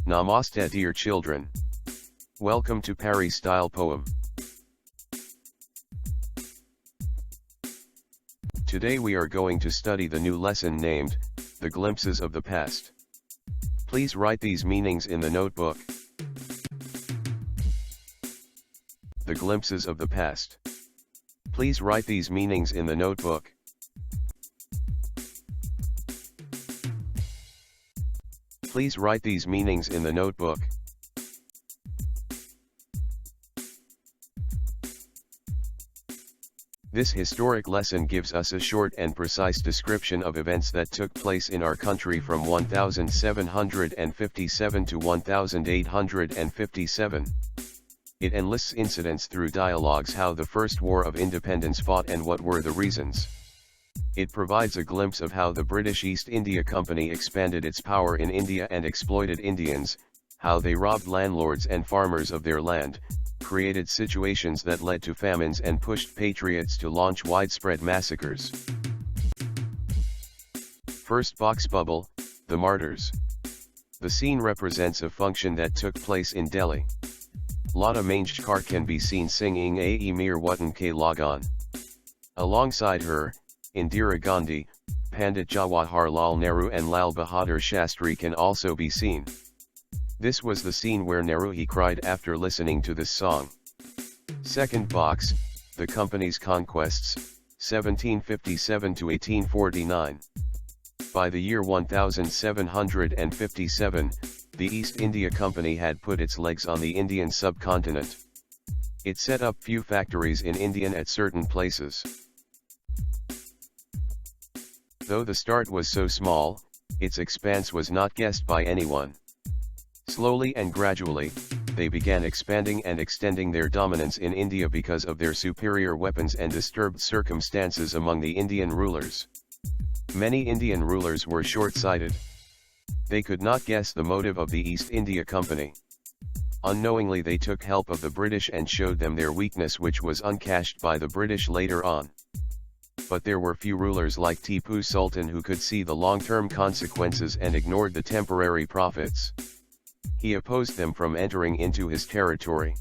Namaste dear children. Welcome to Pari style poem. Today we are going to study the new lesson named, The Glimpses of the Past. Please write these meanings in the notebook. The glimpses of the past. Please write these meanings in the notebook. Please write these meanings in the notebook. This historic lesson gives us a short and precise description of events that took place in our country from 1757 to 1857. It enlists incidents through dialogues how the First War of Independence fought and what were the reasons. It provides a glimpse of how the British East India Company expanded its power in India and exploited Indians, how they robbed landlords and farmers of their land, created situations that led to famines and pushed patriots to launch widespread massacres. First box bubble, the martyrs. The scene represents a function that took place in Delhi. Lata Mangeshkar can be seen singing Ae Mere Watan Ke Lagan. Alongside her, Indira Gandhi, Pandit Jawaharlal Nehru and Lal Bahadur Shastri can also be seen. This was the scene where Nehru cried after listening to this song. Second box, the company's conquests, 1757 to 1849. By the year 1757, the East India Company had put its legs on the Indian subcontinent. It set up few factories in India at certain places. Though the start was so small, its expanse was not guessed by anyone. Slowly and gradually, they began expanding and extending their dominance in India because of their superior weapons and disturbed circumstances among the Indian rulers. Many Indian rulers were short-sighted. They could not guess the motive of the East India Company. Unknowingly they took help of the British and showed them their weakness, which was uncashed by the British later on. But there were few rulers like Tipu Sultan who could see the long-term consequences and ignored the temporary profits. He opposed them from entering into his territory.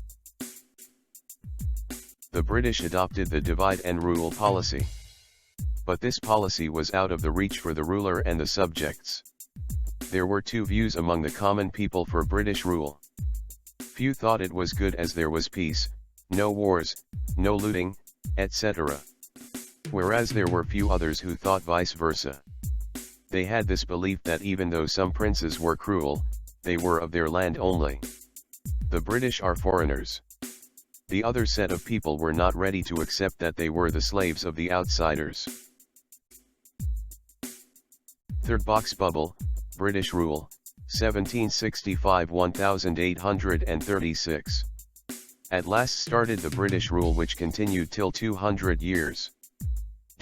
The British adopted the divide and rule policy. But this policy was out of the reach for the ruler and the subjects. There were two views among the common people for British rule. Few thought it was good as there was peace, no wars, no looting, etc. Whereas there were few others who thought vice versa. They had this belief that even though some princes were cruel, they were of their land only. The British are foreigners. The other set of people were not ready to accept that they were the slaves of the outsiders. Third box bubble, British rule, 1765–1836. At last started the British rule, which continued till 200 years.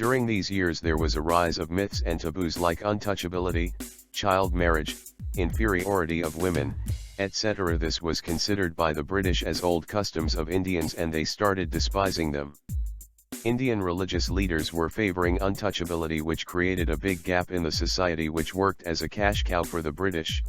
During these years there was a rise of myths and taboos like untouchability, child marriage, inferiority of women, etc. This was considered by the British as old customs of Indians and they started despising them. Indian religious leaders were favoring untouchability, which created a big gap in the society which worked as a cash cow for the British.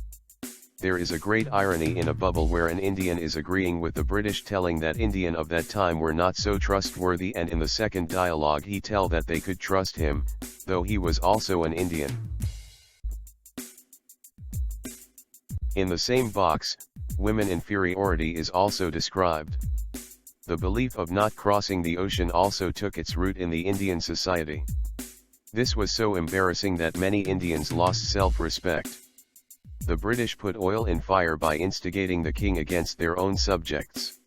There is a great irony in a bubble where an Indian is agreeing with the British, telling that Indian of that time were not so trustworthy, and in the second dialogue he tell that they could trust him, though he was also an Indian. In the same box, women inferiority is also described. The belief of not crossing the ocean also took its root in the Indian society. This was so embarrassing that many Indians lost self-respect. The British put oil in fire by instigating the king against their own subjects.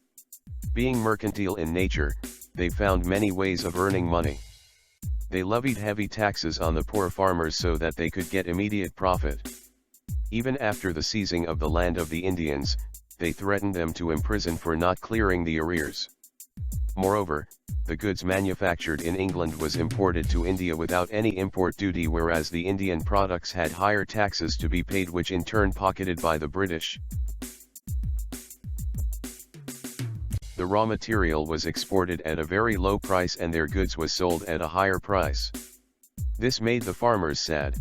Being mercantile in nature, they found many ways of earning money. They levied heavy taxes on the poor farmers so that they could get immediate profit. Even after the seizing of the land of the Indians, they threatened them to imprison for not clearing the arrears. Moreover, the goods manufactured in England was imported to India without any import duty, whereas the Indian products had higher taxes to be paid, which in turn pocketed by the British. The raw material was exported at a very low price and their goods was sold at a higher price. This made the farmers sad.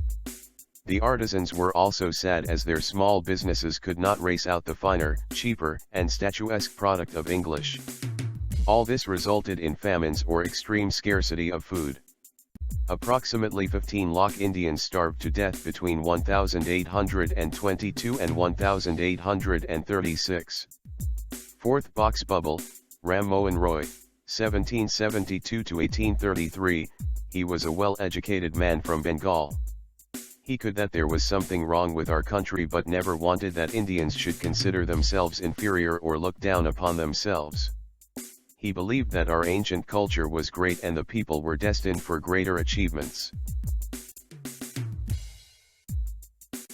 The artisans were also sad as their small businesses could not race out the finer, cheaper, and statuesque product of English. All this resulted in famines or extreme scarcity of food. Approximately 15 lakh Indians starved to death between 1822 and 1836. Fourth box bubble, Ram Mohan Roy, 1772 to 1833, he was a well-educated man from Bengal. He could that there was something wrong with our country but never wanted that Indians should consider themselves inferior or look down upon themselves. He believed that our ancient culture was great and the people were destined for greater achievements.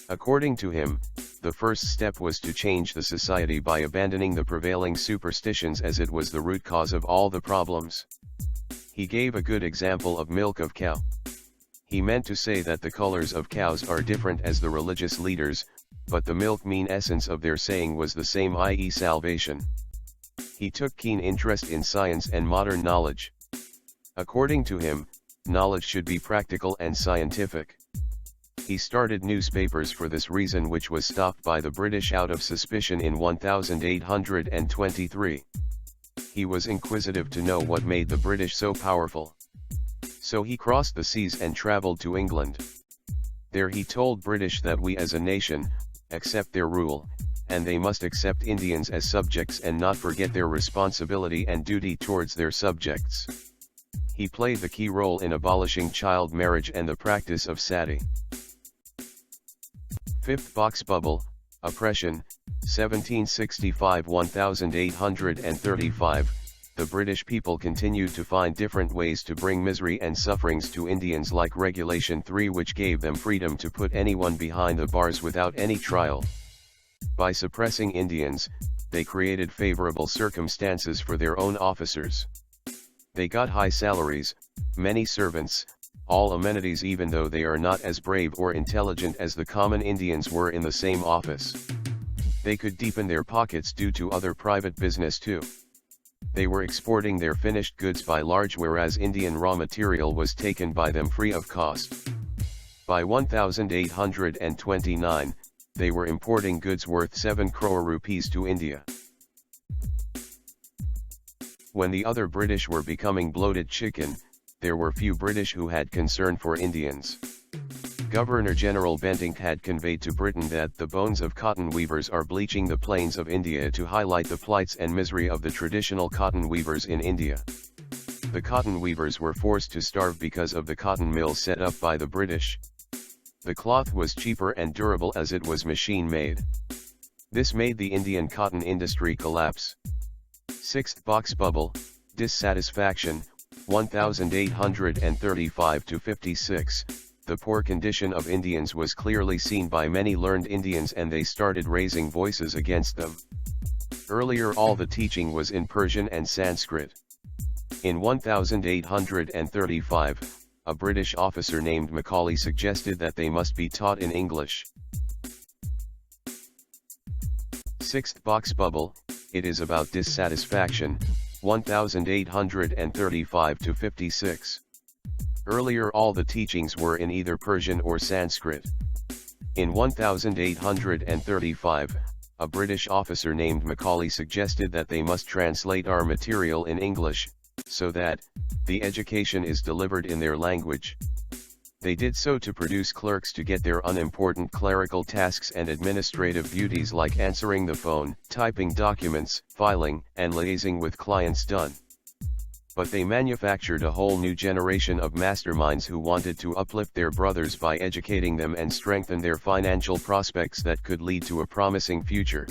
According to him, the first step was to change the society by abandoning the prevailing superstitions as it was the root cause of all the problems. He gave a good example of milk of cow. He meant to say that the colors of cows are different as the religious leaders, but the milk mean essence of their saying was the same, i.e. salvation. He took keen interest in science and modern knowledge. According to him, knowledge should be practical and scientific. He started newspapers for this reason, which was stopped by the British out of suspicion in 1823. He was inquisitive to know what made the British so powerful. So he crossed the seas and traveled to England. There he told British that we as a nation, accept their rule, and they must accept Indians as subjects and not forget their responsibility and duty towards their subjects. He played the key role in abolishing child marriage and the practice of sati. Fifth box bubble, oppression, 1765–1835. The British people continued to find different ways to bring misery and sufferings to Indians, like Regulation 3, which gave them freedom to put anyone behind the bars without any trial. By suppressing Indians, they created favorable circumstances for their own officers. They got high salaries, many servants, all amenities, even though they are not as brave or intelligent as the common Indians were in the same office. They could deepen their pockets due to other private business too. They were exporting their finished goods by large, whereas Indian raw material was taken by them free of cost. By 1829, they were importing goods worth 7 crore rupees to India. When the other British were becoming bloated chicken, there were few British who had concern for Indians. Governor-General Bentinck had conveyed to Britain that the bones of cotton weavers are bleaching the plains of India to highlight the plights and misery of the traditional cotton weavers in India. The cotton weavers were forced to starve because of the cotton mills set up by the British. The cloth was cheaper and durable as it was machine-made. This made the Indian cotton industry collapse. Sixth box bubble, dissatisfaction, 1835–56. The poor condition of Indians was clearly seen by many learned Indians, and they started raising voices against them. Earlier all the teaching was in Persian and Sanskrit. In 1835, a British officer named Macaulay suggested that they must be taught in English. Sixth box bubble, it is about dissatisfaction, 1835–56. Earlier all the teachings were in either Persian or Sanskrit. In 1835, a British officer named Macaulay suggested that they must translate our material in English, so that the education is delivered in their language. They did so to produce clerks to get their unimportant clerical tasks and administrative duties like answering the phone, typing documents, filing, and liaising with clients done. But they manufactured a whole new generation of masterminds who wanted to uplift their brothers by educating them and strengthen their financial prospects that could lead to a promising future.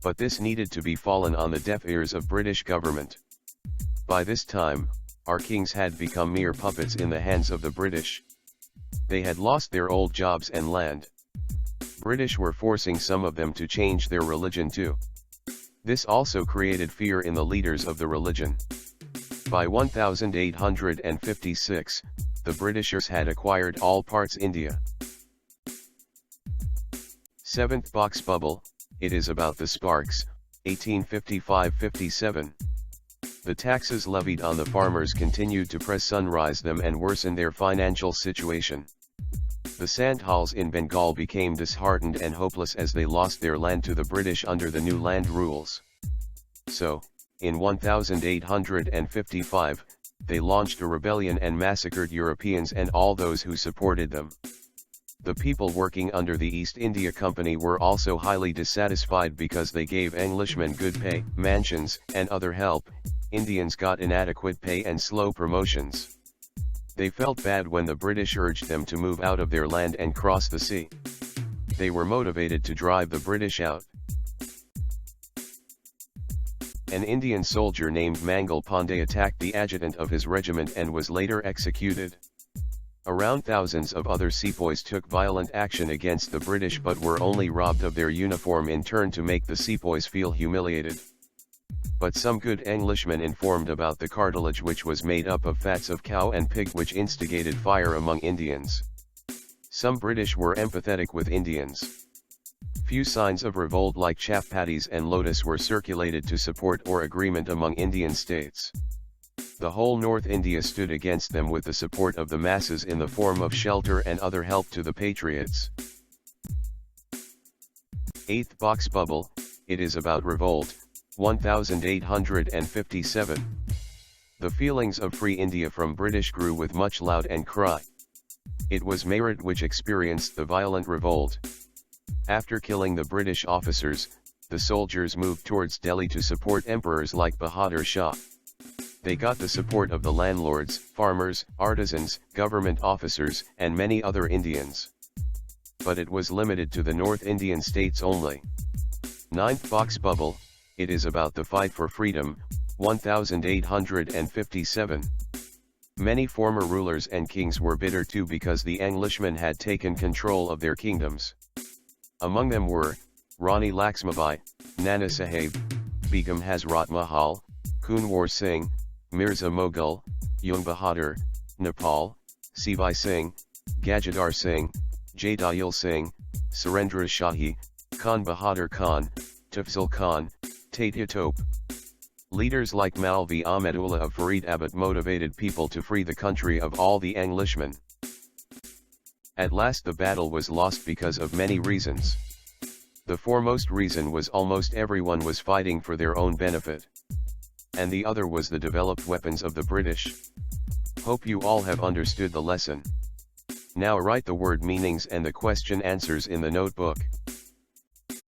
But this needed to be fallen on the deaf ears of British government. By this time, our kings had become mere puppets in the hands of the British. They had lost their old jobs and land. British were forcing some of them to change their religion too. This also created fear in the leaders of the religion. By 1856, the Britishers had acquired all parts India. Seventh box bubble, it is about the Sparks, 1855–57. The taxes levied on the farmers continued to press sunrise them and worsen their financial situation. The Santals in Bengal became disheartened and hopeless as they lost their land to the British under the new land rules. So, in 1855, they launched a rebellion and massacred Europeans and all those who supported them. The people working under the East India Company were also highly dissatisfied because they gave Englishmen good pay, mansions, and other help. Indians got inadequate pay and slow promotions. They felt bad when the British urged them to move out of their land and cross the sea. They were motivated to drive the British out. An Indian soldier named Mangal Pandey attacked the adjutant of his regiment and was later executed. Around thousands of other sepoys took violent action against the British but were only robbed of their uniform in turn to make the sepoys feel humiliated. But some good Englishmen informed about the cartilage, which was made up of fats of cow and pig, which instigated fire among Indians. Some British were empathetic with Indians. Few signs of revolt like chapattis and lotus were circulated to support or agreement among Indian states. The whole North India stood against them with the support of the masses in the form of shelter and other help to the patriots. 8th Box Bubble, it is about revolt. 1857. The feelings of free India from British grew with much loud and cry. It was Meerut which experienced the violent revolt. After killing the British officers, the soldiers moved towards Delhi to support emperors like Bahadur Shah. They got the support of the landlords, farmers, artisans, government officers, and many other Indians. But it was limited to the North Indian states only. 9th Box Bubble, it is about the fight for freedom. 1857. Many former rulers and kings were bitter too because the Englishmen had taken control of their kingdoms. Among them were Rani Laxmibai, Nana Sahib, Begum Hazrat Mahal, Kunwar Singh, Mirza Mughal, Jung Bahadur, Nepal, Sivai Singh, Gajadhar Singh, Jadayal Singh, Surendra Shahi, Khan Bahadur Khan, Tafzil Khan, Tatya Tope. Leaders like Maulvi Ahmedullah of Faridabad motivated people to free the country of all the Englishmen. At last the battle was lost because of many reasons. The foremost reason was almost everyone was fighting for their own benefit. And the other was the developed weapons of the British. Hope you all have understood the lesson. Now write the word meanings and the question answers in the notebook.